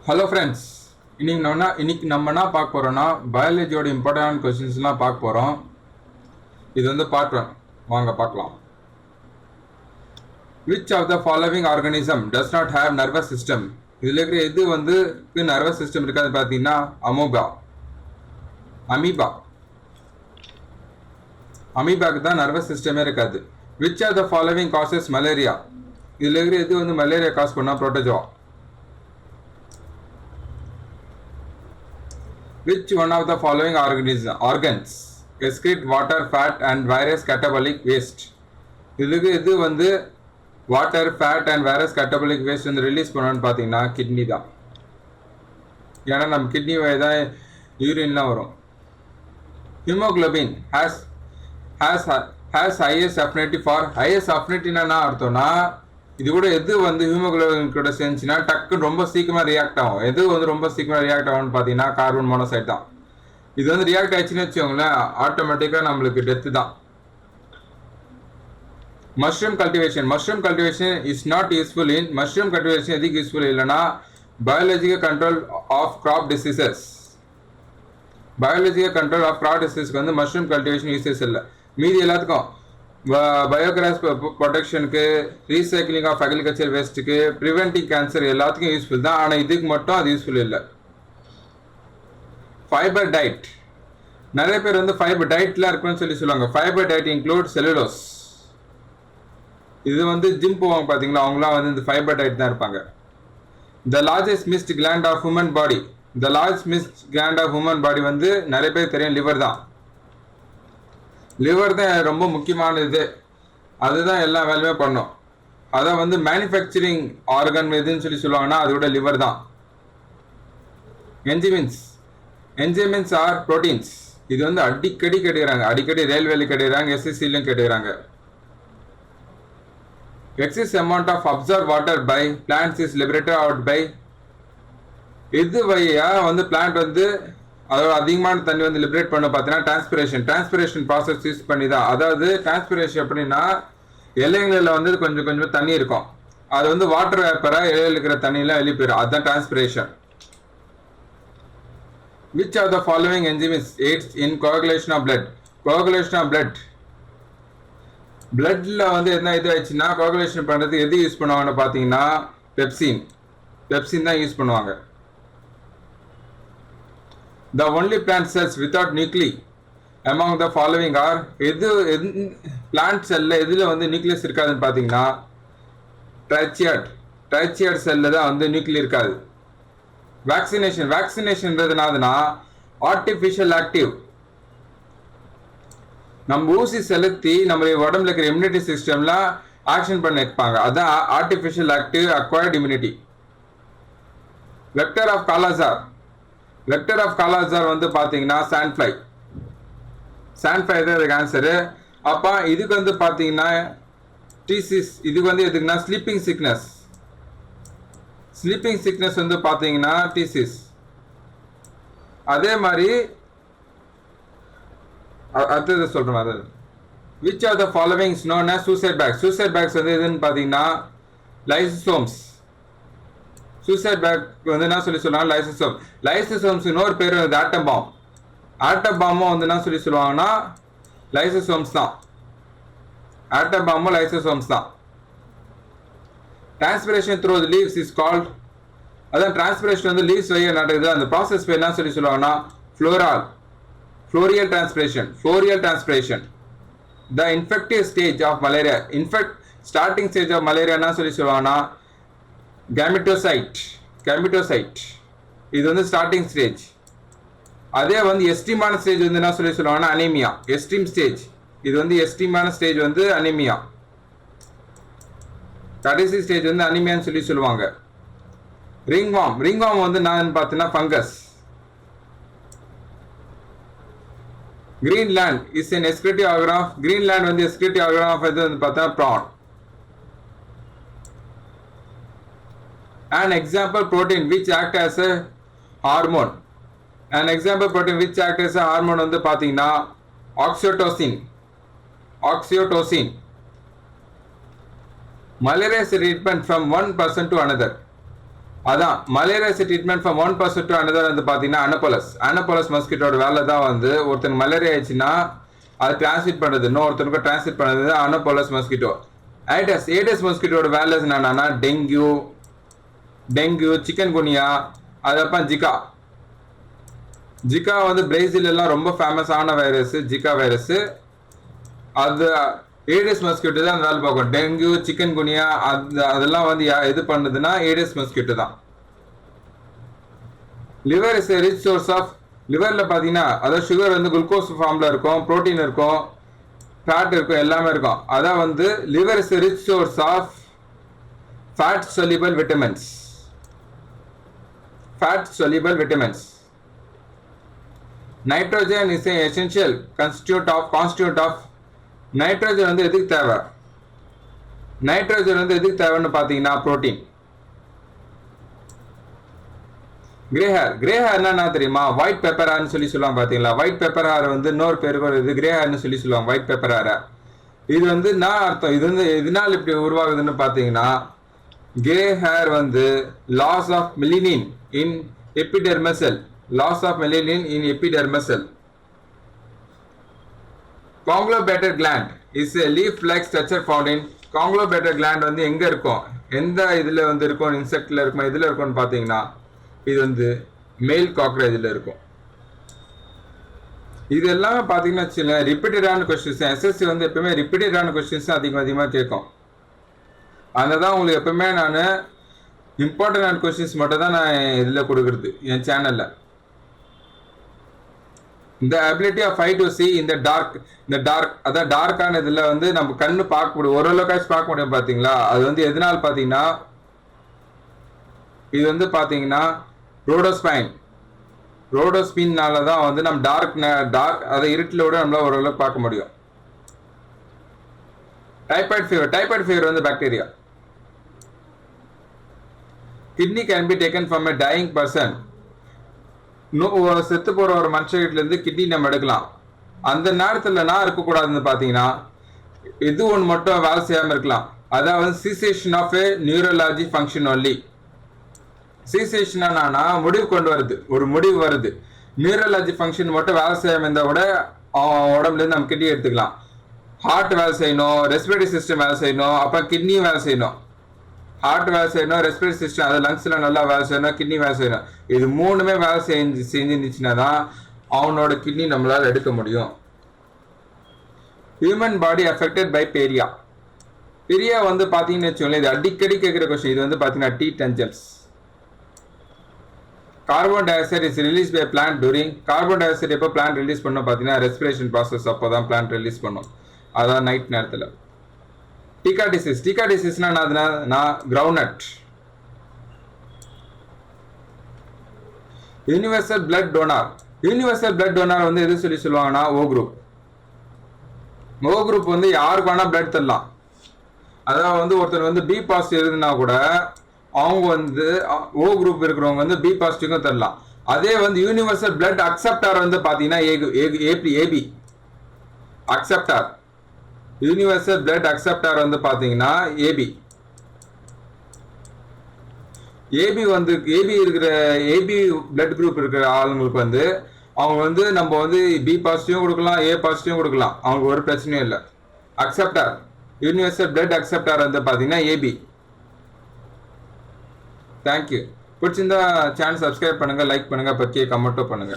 Hello friends, இன்னைக்கு நம்ம என்ன பார்க்க போகிறோன்னா பயாலஜியோட இம்பார்ட்டன்ட் கொஸ்டின்ஸ்லாம் பார்க்க போகிறோம். இது வந்து பார்ட் 1. வாங்க பார்க்கலாம். Which of the following organism does not have nervous system? இதில் இருக்கிற எது வந்து நர்வஸ் சிஸ்டம் இருக்காது பார்த்தீங்கன்னா அமீபாக்கு தான் நர்வஸ் சிஸ்டமே இருக்காது. Which of the following causes malaria? இதில் இருக்கிற எது வந்து மலேரியா காஸ் பண்ணால் புரோட்டோஜோவா? Which one of the following organs excrete water, fat and various catabolic waste? இதுக்கு இது வந்து water, fat and various catabolic waste வந்து ரிலீஸ் பண்ணணும்னு பார்த்தீங்கன்னா கிட்னி தான். ஏன்னா நம்ம கிட்னி வழி தான் யூரின்லாம் வரும். Haemoglobin has highest affinity for highest அஃபினிட்டினா அர்த்தம்னா இது கூட எது வந்து ஹீமோக்ளோபின் கூட சேர்ந்துச்சுன்னா டக்குன்னு ரொம்ப சீக்கிரமாக ரியாக்ட் ஆகும். எது வந்து ரொம்ப சீக்கிரமாக ரியாக்ட் ஆகும்னு பார்த்தீங்கன்னா கார்பன் மோனோசைட் தான். இது வந்து ரியாக்ட் ஆயிடுச்சுன்னு வச்சுக்கோங்களேன், ஆட்டோமேட்டிக்காக நம்மளுக்கு டெத்து தான். Mushroom cultivation is not useful in mushroom cultivation எதுக்கு யூஸ்ஃபுல் இல்லைன்னா biological control of crop diseases. வந்து மஷ்ரூம் கல்டிவேஷன் யூசஸ் இல்லை. மீதி எல்லாத்துக்கும் பயோகிராஸ் ப்ரொடெக்ஷனுக்கு, ரீசைக்ளிங் ஆஃப் அக்ரிகல்ச்சர் வேஸ்ட்டுக்கு, ப்ரிவென்டிங் கேன்சர் எல்லாத்துக்கும் யூஸ்ஃபுல் தான். ஆனால் இதுக்கு மட்டும் அது யூஸ்ஃபுல் இல்லை. ஃபைபர் டயட், நிறைய பேர் வந்து ஃபைபர் டயட்லாம் இருக்குன்னு சொல்லுவாங்க. Fibre diet include cellulose. இது வந்து ஜிம் போவாங்க பார்த்தீங்களா, அவங்களாம் வந்து இந்த ஃபைபர் டயட் தான் இருப்பாங்க. The largest mixed gland of human body வந்து நிறைய பேர் தெரியும், லிவர் தான். லிவர் தான் ரொம்ப முக்கியமானது, அதுதான் எல்லா வேலையுமே பண்ணும். அதை வந்து மேனுஃபேக்சரிங் ஆர்கன் எதுன்னு சொல்லுவாங்கன்னா அதோட லிவர் தான். Enzymes are proteins. இது வந்து அடிக்கடி ரயில்வேல கேட்டுக்கிறாங்க, எஸ்எஸ்சிலையும் கேட்டுக்கிறாங்க. Excess amount of absorb water by plants is liberated out by. இது வழியா வந்து பிளான்ட் வந்து அதோட அதிகமான தண்ணி வந்து லிபரேட் பண்ண பார்த்தீங்கன்னா டிரான்ஸ்பிரேஷன் ப்ராசஸ் யூஸ் பண்ணி தான். அதாவது டிரான்ஸ்பிரேஷன் எப்படின்னா இலைகளில் வந்து கொஞ்சம் தண்ணி இருக்கும், அது வந்து வாட்டர் வேப்பராக இலையில் இருக்கிற தண்ணியெலாம் வெளியே போயிடும், அதுதான் transpiration. Which of the following enzymes aids in coagulation of blood? பிளட்ல வந்து என்ன இது ஆயிடுச்சுன்னா கோஆகுலேஷன் பண்ணுறதுக்கு எது யூஸ் பண்ணுவாங்கன்னு பார்த்தீங்கன்னா பெப்சின் தான் யூஸ் பண்ணுவாங்க. The only plant cells without nuclei among the following are எது plant cell எதுல வந்து நியூக்ளியஸ் இருக்காதுன்னு பார்த்தீங்கன்னா ட்ரைச்சியட் செல்ல தான் வந்து நியூக்ளியஸ் இருக்காது. வேக்சினேஷன்ன்றதுனாலனா ஆர்டிஃபிஷியல் ஆக்டிவ், நம்ம ஊசி செலுத்தி நம்ம உடம்புல இருக்கிற இம்யூனிட்டி சிஸ்டம்ல ஆக்ஷன் பண்ண வைப்பாங்க, அதான் artificial active acquired immunity. Vector of kala azar வந்து பார்த்தீங்கன்னா சாண்ட்ஃப்ளை தான் இதுக்கு ஆன்சரு. அப்போ இதுக்கு வந்து பார்த்தீங்கன்னா டிசிஸ், இதுக்கு வந்து எதுக்குன்னா ஸ்லீப்பிங் சிக்னஸ் வந்து பார்த்தீங்கன்னா டிசிஸ். அதே மாதிரி அடுத்தது சொல்கிறேன். அது which of the followings known as suicide bags வந்து எதுன்னு பார்த்தீங்கன்னா லைசோசோம்ஸ். சூசைட் பேக் வந்து என்ன சொல்லுவாங்க லைசோசோம்ஸ். இன்னொரு பேர் வந்து ஆட்டம் பாம்பும் வந்து என்ன சொல்லுவாங்கன்னா லைசோசோம்ஸ் தான். Transpiration through the leaves is called, அதான் டிரான்ஸ்பிரேஷன் வந்து லீவ்ஸ் வழியாக நடக்குது, அந்த ப்ராசஸ் பேர் என்ன சொல்லுவாங்கன்னா foliar transpiration. The infective stage of malaria, starting stage of malaria என்ன சொல்லுவாங்கன்னா கேமிட்டோசைட். இது வந்து ஸ்டார்டிங் ஸ்டேஜ். அதே வந்து எஸ்ட்ரீமான ஸ்டேஜ் வந்து என்ன சொல்லுவாங்கன்னா அனீமியா. இது வந்து எஸ்ட்ரீமான ஸ்டேஜ் வந்து அனீமியா. கடைசி ஸ்டேஜ் வந்து அனீமியான்னு சொல்லுவாங்க. ரிங்வார்ம் வந்து நான் பார்த்தீங்கன்னா fungus. Greenland is an excretive organ. Greenland வந்து excretive organ இது வந்து பார்த்தா prawn. An example protein which act as a hormone. வந்து பார்த்தீங்கன்னா oxytocin. Malaria is treatment from one person to another. அதான் malaria treatment from one person to another வந்து பார்த்தீங்கன்னா அனோபலஸ் மஸ்கிட்டோட வேலை தான் வந்து ஒருத்தனுக்கு மலேரியா ஆயிடுச்சுன்னா அது டிரான்ஸ்மிட் பண்ணுறது இன்னொருத்தனுக்கு டிரான்ஸ்மிட் பண்ணுறது அனோபலஸ் மஸ்கிட்டோ. ஏடஸ் மஸ்கிட்டோட வேலை என்னன்னா டெங்கு சிக்கன் குனியா அதுக்கப்புறம் ஜிகா வந்து பிரேசில் எல்லாம் ரொம்ப ஃபேமஸான வைரஸ் ஜிகா வைரஸ். அது ஏடிஸ் மஸ்கிட்டோ தான் அந்த வேலை பார்க்கும். டெங்கு சிக்கன் குனியா அதெல்லாம் வந்து எது பண்ணுதுன்னா ஏடிஸ் மஸ்கிட்டோ தான். Liver is rich source of லிவரில் பார்த்தீங்கன்னா அதாவது சுகர் வந்து குளுக்கோஸ் ஃபார்மில் இருக்கும், ப்ரோட்டீன் இருக்கும், ஃபேட் இருக்கும், எல்லாமே இருக்கும். அதான் வந்து liver is rich source of fat soluble vitamins. Nitrogen is essential constitute of nitrogen வந்து எதுக்கு தேவை? நைட்ரோஜன் வந்து எதுக்கு தேவைன்னு பார்த்தீங்கன்னா புரோட்டீன். கிரே ஹேர் என்ன தெரியுமா? ஒயிட் பெப்பர் ஹேர்னு சொல்லுவாங்க பார்த்தீங்களா? ஒயிட் பெப்பர் ஹேர் வந்து இன்னொரு பேருக்கு இது கிரே ஹேர்னு சொல்லுவாங்க. ஒயிட் பெப்பர் ஹேரை இது வந்து நான் அர்த்தம் இது வந்து எதனால் இப்படி உருவாகுதுன்னு பார்த்தீங்கன்னா கிரே ஹேர் வந்து loss of melanin in epidermal cell. Conglobulated gland is a leaf-like structure found in conglobulated gland வந்து எங்க இருக்கும்? எந்த இதுல வந்து இருக்கும்? இன்செக்ட்ல இருக்குமா? இதுல இருக்கும்னு பாத்தீங்கன்னா இது வந்து மேல் காக்ரோச்ல இருக்கும். இது எல்லாமே பாத்தீங்கன்னா வச்சுக்கோங்க ரிப்பீட்டடான கொஸ்டின்ஸ். எஸ்எஸ்சி வந்து எப்பவுமே ரிப்பீட்டடான கொஸ்டின்ஸ் அதிகமா கேட்கும். அதனால உங்களுக்கு எப்பவுமே நான் இம்பார்ட்டன்டான கொஸ்டின்ஸ் மட்டும் தான் நான் இதுல கொடுக்குறது என் சேனல்ல. இந்த ability of eye to see இந்த டார்க் அதான் டார்க்கான இதில் வந்து நம்ம கண்ணு பார்க்க முடியும், ஓரளவுக்காச்சும் பார்க்க முடியும் பார்த்தீங்களா? அது வந்து எதனால் பார்த்தீங்கன்னா இது வந்து பார்த்தீங்கன்னா ரோடோஸ்பைன்னால தான் வந்து நம்ம டார்க் அதை இருட்டில் விட நம்மளால் ஓரளவுக்கு பார்க்க முடியும். டைபாய்டு ஃபீவர் வந்து bacteria. Kidney can be taken from a dying person. செத்து போற ஒரு மனுஷகிட்ட இருந்து கிட்னி நம்ம எடுக்கலாம். அந்த நேரத்தில் நான் இருக்கக்கூடாதுன்னு பார்த்தீங்கன்னா இது ஒன்று மட்டும் வேலை செய்யாமல் இருக்கலாம். அதாவது cessation of A நியூரலாஜி function only. சீசேஷனா முடிவு கொண்டு வருது, ஒரு முடிவு வருது. நியூரலாஜி ஃபங்க்ஷன் மட்டும் வேலை செய்யாமல் இருந்தால் கூட உடம்புலேருந்து நம்ம கிட்னி எடுத்துக்கலாம். ஹார்ட் வேலை செய்யணும், ரெஸ்பிரேட்டரி சிஸ்டம் வேலை செய்யணும், அப்போ கிட்னியும் வேலை செய்யணும். ஹார்ட் வேலை செய்யணும், ரெஸ்பிரேட்டரி சிஸ்டம் அது லங்ஸில் நல்லா வேலை செய்யணும், கிட்னி வேலை செய்யணும். இது மூணுமே வேலை செஞ்சுருந்துச்சுன்னா தான் அவனோட கிட்னி நம்மளால் எடுக்க முடியும். ஹியூமன் பாடி அஃபெக்டட் பை பெரியா வந்து பார்த்தீங்கன்னு வச்சுக்கோங்களேன், இது அடிக்கடி கேட்குற கொஸ்டின். இது வந்து பார்த்தீங்கன்னா T10 carbon dioxide is release by plant during. Carbon dioxide எப்போ பிளான்ட் ரிலீஸ் பண்ணோம் பார்த்தீங்கன்னா ரெஸ்பிரேஷன் ப்ராசஸ் அப்போ தான் பிளான்ட் ரிலீஸ் பண்ணும், அதான் நைட் நேரத்தில். டிகா டிசீஸ்னா நான் கிரவுண்ட்நட். யூனிவர்சல் பிளட் டோனார் வந்து எது சொல்லுவாங்கன்னா ஓ குரூப் வந்து யாருக்கு வேணா பிளட் தரலாம். அதாவது வந்து ஒருத்தர் வந்து பி பாசிட்டிவ் இருந்தா கூட அவங்க வந்து ஓ குரூப் இருக்கிறவங்க வந்து பி பாசிட்டிவ்க்கும் தரலாம். அதே வந்து யூனிவர்சல் பிளட் அக்செப்டார் வந்து பாத்தீங்கன்னா AB acceptor. Universal blood acceptor வந்து பாத்தீங்கன்னா ஏபி வந்து ஏபி பிளட் குரூப் இருக்கிற ஆளுங்களுக்கு வந்து அவங்க வந்து நம்ம வந்து பி பாசிட்டிவும் கொடுக்கலாம், ஏ பாசிட்டிவும் கொடுக்கலாம், அவங்களுக்கு ஒரு பிரச்சனையும் இல்லை. அக்செப்டார் யூனிவர்சல் பிளட் அக்செப்டார் வந்து பாத்தீங்கன்னா ஏபி. தேங்க்யூ. பிடிச்சிருந்தா சேனல் சப்ஸ்கிரைப் பண்ணுங்க, லைக் பண்ணுங்க, பற்றிய கமெண்ட்டும் பண்ணுங்க.